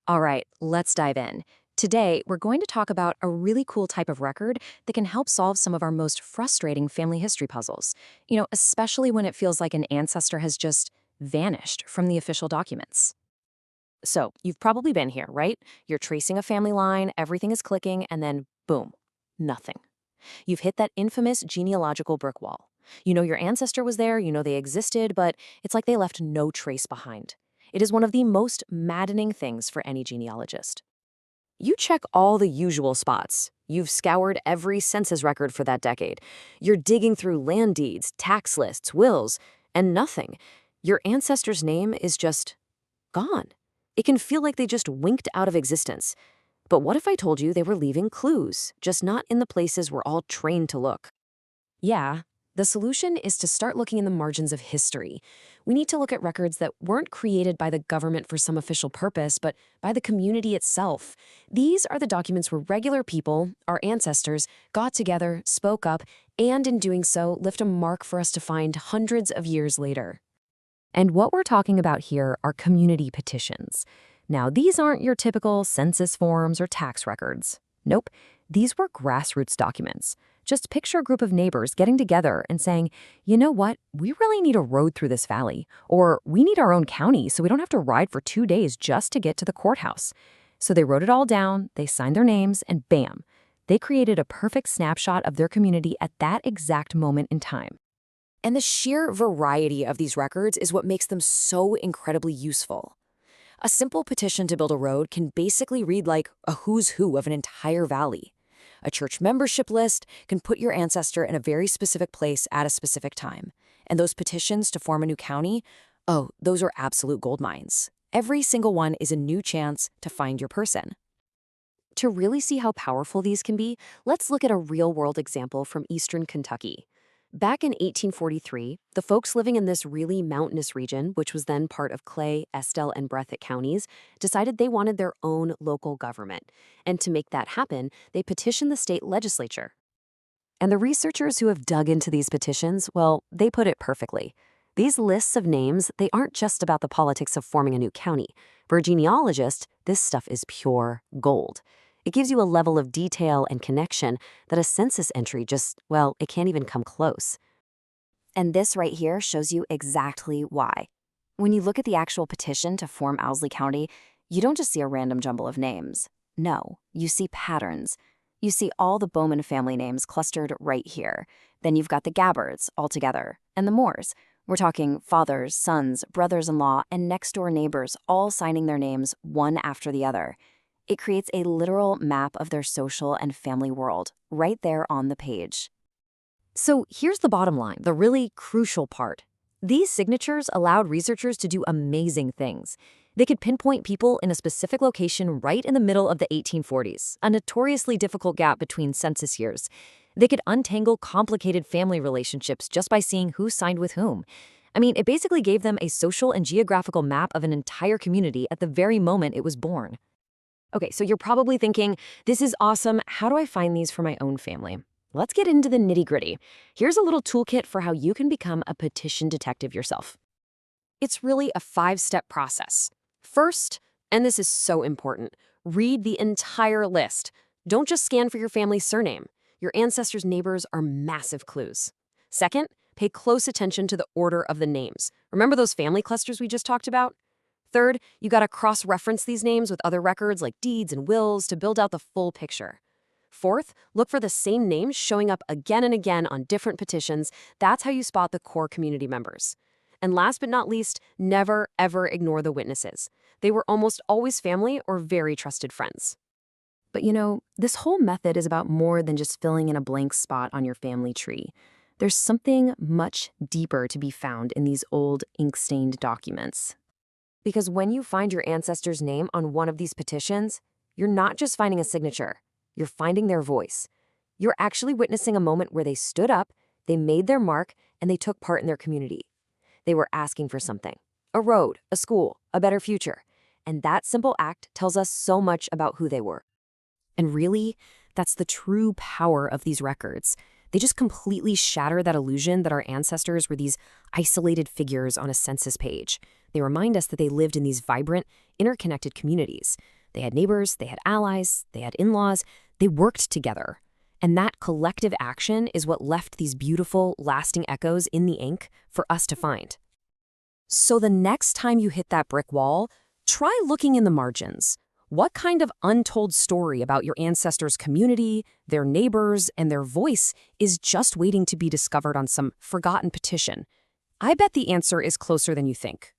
All right, let's dive in. Today, we're going to talk about a really cool type of record that can help solve some of our most frustrating family history puzzles. Especially when it feels like an ancestor has just vanished from the official documents. So, you've probably been here, right? You're tracing a family line, everything is clicking, and then boom, nothing. You've hit that infamous genealogical brick wall. You know your ancestor was there, you know they existed, but it's like they left no trace behind. It is one of the most maddening things for any genealogist. You check all the usual spots. You've scoured every census record for that decade. You're digging through land deeds, tax lists, wills, and nothing. Your ancestor's name is just gone. It can feel like they just winked out of existence. But what if I told you they were leaving clues, just not in the places we're all trained to look? Yeah, the solution is to start looking in the margins of history. We need to look at records that weren't created by the government for some official purpose, but by the community itself. These are the documents where regular people, our ancestors, got together, spoke up, and in doing so, left a mark for us to find hundreds of years later. And what we're talking about here are community petitions. Now, these aren't your typical census forms or tax records. Nope, these were grassroots documents. Just picture a group of neighbors getting together and saying, you know what, we really need a road through this valley, or we need our own county so we don't have to ride for 2 days just to get to the courthouse. So they wrote it all down, they signed their names, and bam, they created a perfect snapshot of their community at that exact moment in time. And the sheer variety of these records is what makes them so incredibly useful. A simple petition to build a road can basically read like a who's who of an entire valley. A church membership list can put your ancestor in a very specific place at a specific time. And those petitions to form a new county, oh, those are absolute gold mines. Every single one is a new chance to find your person. To really see how powerful these can be, let's look at a real-world example from eastern Kentucky. Back in 1843, the folks living in this really mountainous region, which was then part of Clay, Estelle, and Breathitt counties, decided they wanted their own local government. And to make that happen, they petitioned the state legislature. And the researchers who have dug into these petitions, well, they put it perfectly. These lists of names, they aren't just about the politics of forming a new county. For a genealogist, this stuff is pure gold. It gives you a level of detail and connection that a census entry just, well, it can't even come close. And this right here shows you exactly why. When you look at the actual petition to form Owsley County, you don't just see a random jumble of names. No, you see patterns. You see all the Bowman family names clustered right here. Then you've got the Gabbards all together, and the Moores. We're talking fathers, sons, brothers-in-law, and next-door neighbors all signing their names one after the other. It creates a literal map of their social and family world right there on the page. So here's the bottom line, the really crucial part. These signatures allowed researchers to do amazing things. They could pinpoint people in a specific location right in the middle of the 1840s, a notoriously difficult gap between census years. They could untangle complicated family relationships just by seeing who signed with whom. I mean, it basically gave them a social and geographical map of an entire community at the very moment it was born. Okay, so you're probably thinking, this is awesome. How do I find these for my own family? Let's get into the nitty-gritty. Here's a little toolkit for how you can become a petition detective yourself. It's really a 5-step process. First, and this is so important, read the entire list. Don't just scan for your family's surname. Your ancestors' neighbors are massive clues. Second, pay close attention to the order of the names. Remember those family clusters we just talked about? Third, you gotta cross-reference these names with other records like deeds and wills to build out the full picture. Fourth, look for the same names showing up again and again on different petitions. That's how you spot the core community members. And last but not least, never, ever ignore the witnesses. They were almost always family or very trusted friends. But this whole method is about more than just filling in a blank spot on your family tree. There's something much deeper to be found in these old ink-stained documents. Because when you find your ancestor's name on one of these petitions, you're not just finding a signature, you're finding their voice. You're actually witnessing a moment where they stood up, they made their mark, and they took part in their community. They were asking for something, a road, a school, a better future. And that simple act tells us so much about who they were. And really, that's the true power of these records. They just completely shatter that illusion that our ancestors were these isolated figures on a census page. They remind us that they lived in these vibrant, interconnected communities. They had neighbors, they had allies, they had in-laws, they worked together. And that collective action is what left these beautiful, lasting echoes in the ink for us to find. So the next time you hit that brick wall, try looking in the margins. What kind of untold story about your ancestors' community, their neighbors, and their voice is just waiting to be discovered on some forgotten petition? I bet the answer is closer than you think.